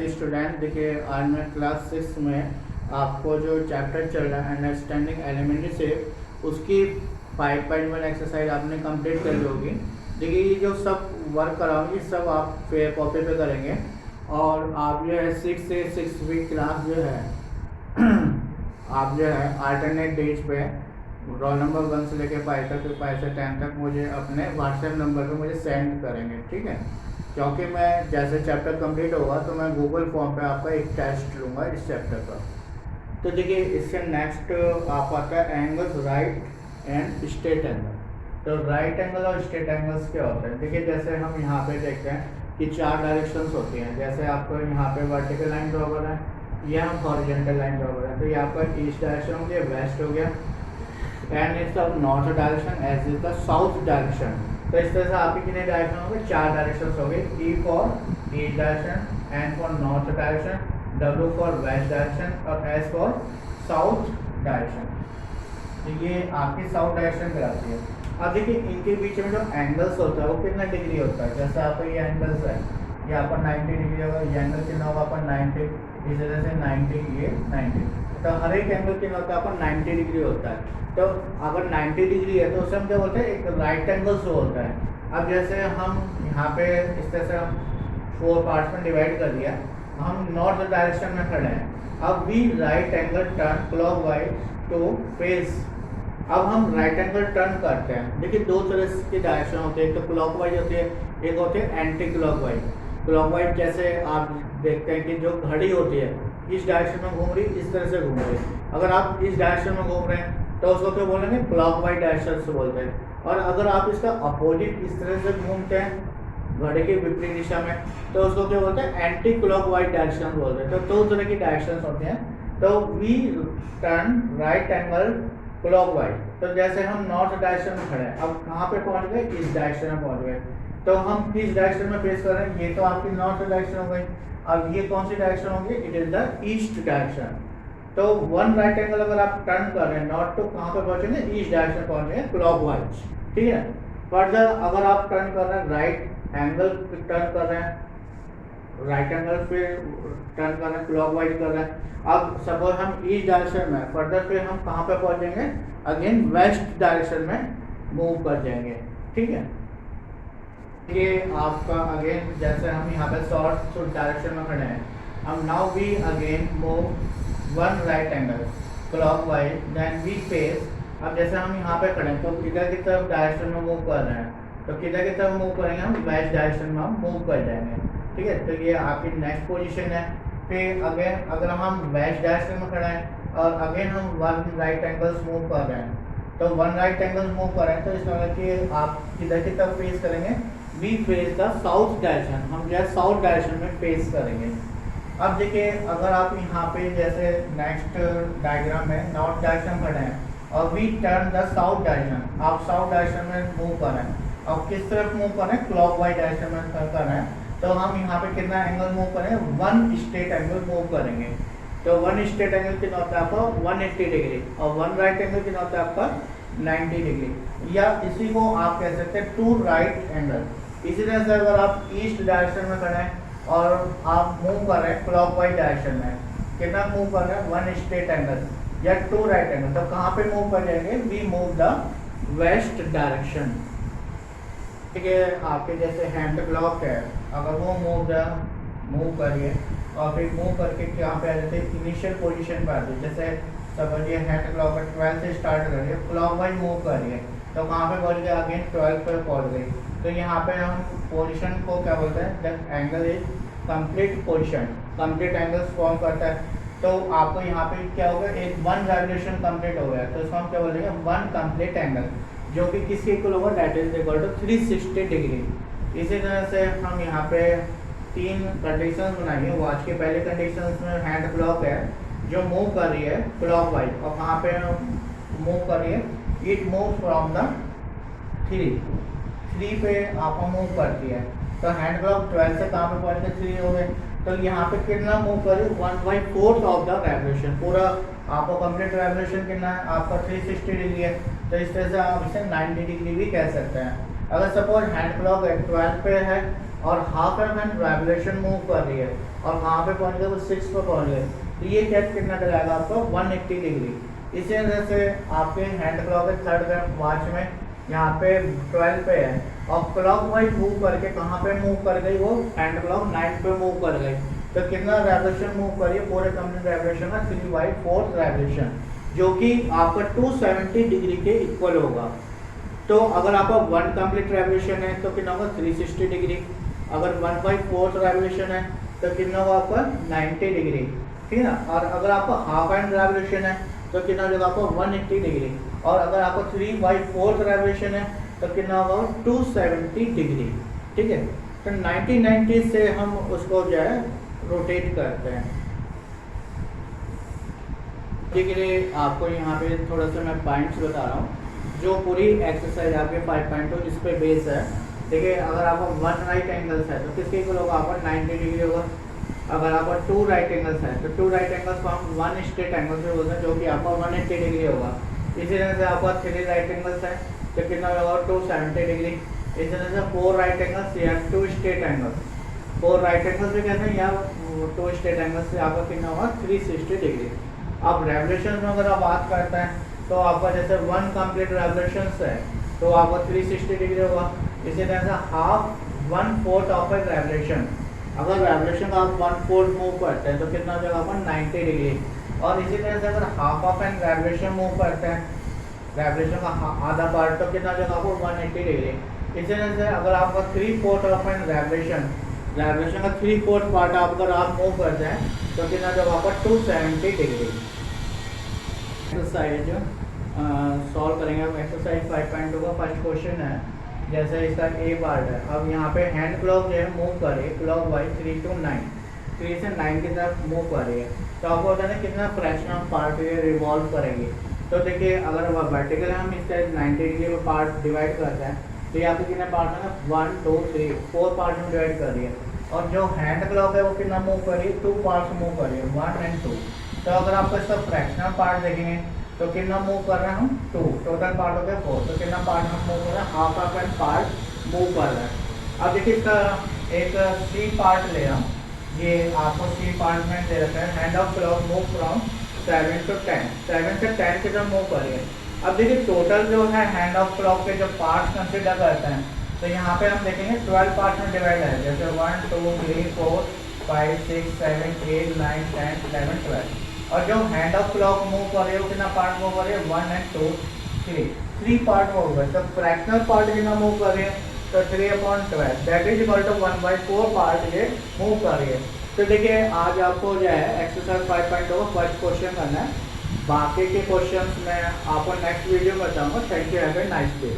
Student, देखिए आज मैं क्लास 6 में आपको जो चैप्टर चल रहा है अंडरस्टैंडिंग एलिमेंट्री शेप, उसकी 5.1 एक्सरसाइज आपने कंप्लीट कर ली होगी। देखिए ये जो सब वर्क कराऊंगी सब आप फेयर कॉपी पे करेंगे और आप जो है 6 से 6वीं क्लास जो है आप जो है अल्टरनेट डेज पे रोल नंबर 1 से लेकर 5 तक, 5 से 10 तक मुझे अपने व्हाट्सएप नंबर पे मुझे सेंड करेंगे, ठीक है। क्योंकि मैं जैसे चैप्टर कंप्लीट होगा तो मैं गूगल फॉर्म पे आपका एक टेस्ट लूँगा इस चैप्टर का। तो देखिए इससे नेक्स्ट आप आता है angles right and straight angle. तो राइट एंगल और स्ट्रेट एंगल्स क्या होते हैं, देखिए जैसे हम यहाँ पे देखते हैं कि 4 डायरेक्शंस होती हैं। जैसे आपको यहाँ पे वर्टिकल लाइन ड्रॉ करना है या हम हॉरिजॉन्टल लाइन ड्रॉ कर रहे हैं, तो यहाँ पर ईस्ट डायरेक्शन हो गया, वेस्ट हो गया, and is the north direction as is the south direction. तो इस तरह से आपके कितने डायरेक्शन हो गए, 4 डायरेक्शन हो गए। E for east direction, N for north direction, W for west direction और एस फॉर साउथ डायरेक्शन। तो ये आपकी साउथ डायरेक्शन कराती है। अब देखिए इनके बीच में जो एंगल्स होता है वो कितना डिग्री होता है। जैसे आपका ये एंगल्स है, ये आपका 90 डिग्री होगा, ये एंगल कितना होगा आपका 90, इस तरह से 90, ये 90। तो हर एक एंगल कितना होता है आपका 90 डिग्री होता है। तो अगर 90 डिग्री है तो उसे हम क्या बोलते हैं, एक राइट एंगल शो होता है। अब जैसे हम यहाँ पे इस तरह से हम 4 पार्ट्स में डिवाइड कर दिया, हम नॉर्थ डायरेक्शन में खड़े हैं। अब we right angle turn clockwise to face. अब हम राइट एंगल टर्न करते हैं। देखिए 2 तरह की डायरेक्शन होती है, एक तो क्लॉकवाइज होती है, एक होती है एंटी क्लॉकवाइज। क्लॉकवाइज जैसे आप देखते हैं कि जो घड़ी होती है इस डायरेक्शन में घूम रही, इस तरह से घूम रही। अगर आप इस डायरेक्शन में घूम रहे हैं तो उसको क्या बोलेंगे, क्लॉकवाइज डायरेक्शन से बोलते हैं। और अगर आप इसका अपोजिट इस तरह से घूमते हैं घड़ी के विपरीत दिशा में, तो उसको क्या बोलते हैं, एंटी क्लॉकवाइज डायरेक्शन बोलते हैं। तो 2 तरह की डायरेक्शन होते हैं। तो we turn right angle clockwise. तो जैसे हम नॉर्थ डायरेक्शन में खड़े हैं, अब कहाँ पे पहुंच गए, इस डायरेक्शन में पहुंच गए। तो हम किस डायरेक्शन में फेस कर रहे हैं, ये तो आपकी नॉर्थ डायरेक्शन हो गई। अब ये कौन सी डायरेक्शन होगी, it is the east direction. तो 1 राइट एंगल अगर आप टर्न कर रहे हैं नॉर्थ, तो कहाँ पे पहुंचेंगे, ईस्ट डायरेक्शन पहुंचेंगे क्लॉकवाइज, ठीक है। फर्दर अगर आप टर्न कर रहे हैं राइट एंगल टर्न कर रहे हैं, राइट एंगल पे टर्न कर रहे हैं, क्लॉकवाइज कर रहे हैं। अब सपोज हम ईस्ट डायरेक्शन में, फर्दर फिर हम कहाँ पे पहुंचेंगे, अगेन वेस्ट डायरेक्शन में मूव कर जाएंगे, ठीक है। ये आपका अगेन जैसे हम यहाँ पे शॉर्ट डायरेक्शन में खड़े हैं, हम now we again move 1 right angle clockwise, then we face. अब जैसे हम यहाँ पे खड़े हैं तो किधर की तरफ डायरेक्शन में मूव कर रहे हैं, तो किधर की तरफ मूव करेंगे, हम वेस्ट डायरेक्शन में हम मूव कर जाएंगे, ठीक है। तो ये आपकी नेक्स्ट पोजीशन है। फिर अगेन अगर हम वेस्ट डायरेक्शन में खड़े हैं और अगेन हम 1 राइट एंगल्स मूव कर रहे हैं, तो 1 राइट एंगल्स मूव कर रहे हैं, तो इसका मतलब कि आप किधर की तरफ फेस करेंगे, we face the south direction. हम जो है साउथ डायरेक्शन में फेस करेंगे। अब देखिए अगर आप यहाँ पे जैसे नेक्स्ट डायग्राम में नॉर्थ डायरेक्शन खड़े हैं और we turn the south direction, आप साउथ डायरेक्शन में मूव कर रहे हैं। अब किस तरफ मूव कर रहे हैं, क्लॉकवाइज डायरेक्शन में कर रहे हैं। तो हम यहाँ पे कितना एंगल मूव करेंगे, 1 स्ट्रेट एंगल मूव करेंगे। तो 1 स्ट्रेट एंगल कितना होता है आपका 180 डिग्री, और 1 राइट एंगल कितना होता है आपका 90 डिग्री। या इसी को आप कह सकते हैं 2 राइट एंगल। इसी तरह से अगर आप ईस्ट डायरेक्शन में खड़े हैं और आप मूव कर रहे हैं क्लॉकवाइज डायरेक्शन में, कितना मूव कर रहे हैं, 1 स्ट्रेट एंगल या 2 राइट एंगल, तो कहाँ पे मूव कर जाएंगे, we move the west direction, ठीक है। आपके जैसे हैंड क्लॉक है, अगर वो मूव करिए और फिर मूव करके यहाँ पे आ जाते हैं इनिशियल पोजीशन पर आते हैं। जैसे समझिए हैंड क्लॉक 12 से स्टार्ट करिए, क्लॉकवाइज मूव करिए, तो कहाँ पे पहुँच गए, अगेन 12 पर पहुँच गई। तो यहाँ पे हम पोजीशन को क्या बोलते हैं, the angle is complete position, complete angles form करता है। तो आपको यहाँ पे क्या होगा, एक 1 रेवोल्यूशन कंप्लीट हो गया, तो इसको हम क्या बोलेंगे, 1 कंप्लीट एंगल, जो कि किसके इक्वल होगा, that is equal to 360 degree. इसी तरह से हम यहाँ पे 3 कंडीशंस बनाएंगे। वॉच के पहले कंडीशंस में हैंड क्लॉक है जो मूव कर रही है क्लॉकवाइज, और कहाँ पे मूव कर रही है, इट मूव फ्रॉम द 3 पे आपको मूव करती है। तो हैंड क्लॉक 12 से कहाँ पे पहुँच के 3 हो गए, तो यहाँ पे कितना मूव करे, 1/4 ऑफ द रेवोल्यूशन। पूरा आपको कंप्लीट रेवोल्यूशन कितना है आपका 360 डिग्री है, तो इस तरह से आप इसे 90 डिग्री भी कह सकते हैं। अगर सपोज हैंड क्लॉक 12 पे है और हाफ एम एन रेवोल्यूशन मूव कर रही है और कहाँ पे पहुँच गए, वो 6 पे पहुँच गए, तो ये क्या कितना दिलाएगा आपको 180 डिग्री। इसी वजह से आपके हैंड क्लॉक है थर्ड वॉच में यहाँ पे 12 पे है और क्लॉक वाइज मूव करके कहाँ पे मूव कर गई, वो हैंड क्लॉक 9 पे मूव कर गई। तो कितना रेवोल्यूशन मूव करिए, पूरे कंप्लीट रेवोल्यूशन का 3/4 रेवोल्यूशन, जो कि आपका 270 डिग्री के इक्वल होगा। तो अगर आपका 1 कंप्लीट रेवोल्यूशन है तो कितना होगा 360 डिग्री, अगर 1/4 रेवोल्यूशन है तो कितना होगा आपका 90 डिग्री, ठीक है ना। और अगर आपका हाफ एंड रेवोल्यूशन है तो कितना हो जाएगा आपका 180 डिग्री, और अगर आपका 3/4 रेवोल्यूशन है तो कितना होगा 270 डिग्री, ठीक है। तो 90 से हम उसको जो है रोटेट करते हैं। ठीक है, आपको यहाँ पे थोड़ा सा मैं पॉइंट्स बता रहा हूँ जो पूरी एक्सरसाइज आपके 5.2 इस पे बेस है। देखिए, अगर आपका 1 राइट एंगल्स है तो किसके इक्वल होगा, आपका 90 डिग्री होगा। अगर आपका 2 राइट एंगल्स है तो 2 राइट एंगल्स को हम 1 स्ट्रेट एंगल से बोलते हैं, जो कि आपका 180 डिग्री होगा। इसी तरह से आपका 3 राइट एंगल्स है तो कितना होगा 270 डिग्री। इसी तरह से 4 राइट एंगल्स या 2 स्ट्रेट एंगल्स, 4 राइट एंगल्स भी कहते हैं या 2 स्ट्रेट एंगल्स से आपका कितना होगा 360 डिग्री। अब रेवोल्यूशन में अगर आप बात करते हैं तो आपका जैसे 1 कंप्लीट रेवोल्यूशन है तो आपका 360 डिग्री होगा। इसी तरह से हाफ 1/4 ऑफ ए रेवोल्यूशन, अगर रेवोल्यूशन का आप 1/4 मूव करते हैं तो कितना हो जाएगा आपका 90 डिग्री। और इसी तरह से अगर half of an revolution move करते हैं, रेवोल्यूशन का आधा पार्ट, तो कितना हो जाएगा आपको 180 डिग्री। इसी तरह से अगर आपका 3/4 ऑफ एन रेवोल्यूशन, रेवोल्यूशन का 3/4 पार्ट अगर आप मूव करते हैं तो कितना जब आपका 270 डिग्री। एक्सरसाइज सॉल्व करेंगे अब। एक्सरसाइज 5.2 का फर्स्ट क्वेश्चन है, जैसे इसका ए पार्ट है। अब यहाँ पे हैंड क्लॉक जो है मूव कर रही है क्लॉक वाइज 3 to 9, 3 से 9 की तरफ मूव कर रही है। तो आपको होता है ना कितना फ्रैक्शन ऑफ पार्ट ये रिवॉल्व करेंगे। तो देखिए, अगर वर्टिकल हम इसका 90 डिग्री में पार्ट डिवाइड करते हैं तो यहाँ पे कितने पार्ट है ना 1 2 3 4 पार्ट में डिवाइड कर रही है। और जो हैंड क्लॉक है वो कितना मूव कर रही है, 2 पार्ट्स मूव कर रही है, 1 and 2। तो अगर आपको इसका फ्रैक्शनल पार्ट देखेंगे तो कितना मूव कर रहे हैं हम 2, टोटल पार्ट हो गया 4। तो कितना पार्ट हम मूव कर रहे हैं, half of an part move कर रहे हैं। अब देखिए इसका एक सी पार्ट ले हम, ये आपको सी पार्ट में दे रखा है, hand of clock move from 7 to 10, 7 से 10 की तरफ मूव करिए। अब देखिए टोटल जो है हैंड ऑफ क्लॉक के जो पार्ट्स कंसिडर करते हैं तो यहाँ पे हम देखेंगे 12 पार्ट में डिवाइड है, जैसे 1 2 3 4 5 6 7 8 9 10 11 12। और जो हैंड ऑफ क्लॉक मूव कर रही है वो कितना पार्ट मूव कर रही है, 1 and 2 3 पार्ट मूव कर रही है। तो फ्रैक्शनल पार्ट कितना मूव कर रही है, तो 3/12 that is equal to 1/4 part ये मूव कर रही है। तो देखिए, आज आपको जो है एक्सरसाइज 5.2 का फर्स्ट क्वेश्चन करना है। बाकी के क्वेश्चंस मैं आपको नेक्स्ट वीडियो में बताऊंगा। Thank you, have a nice day.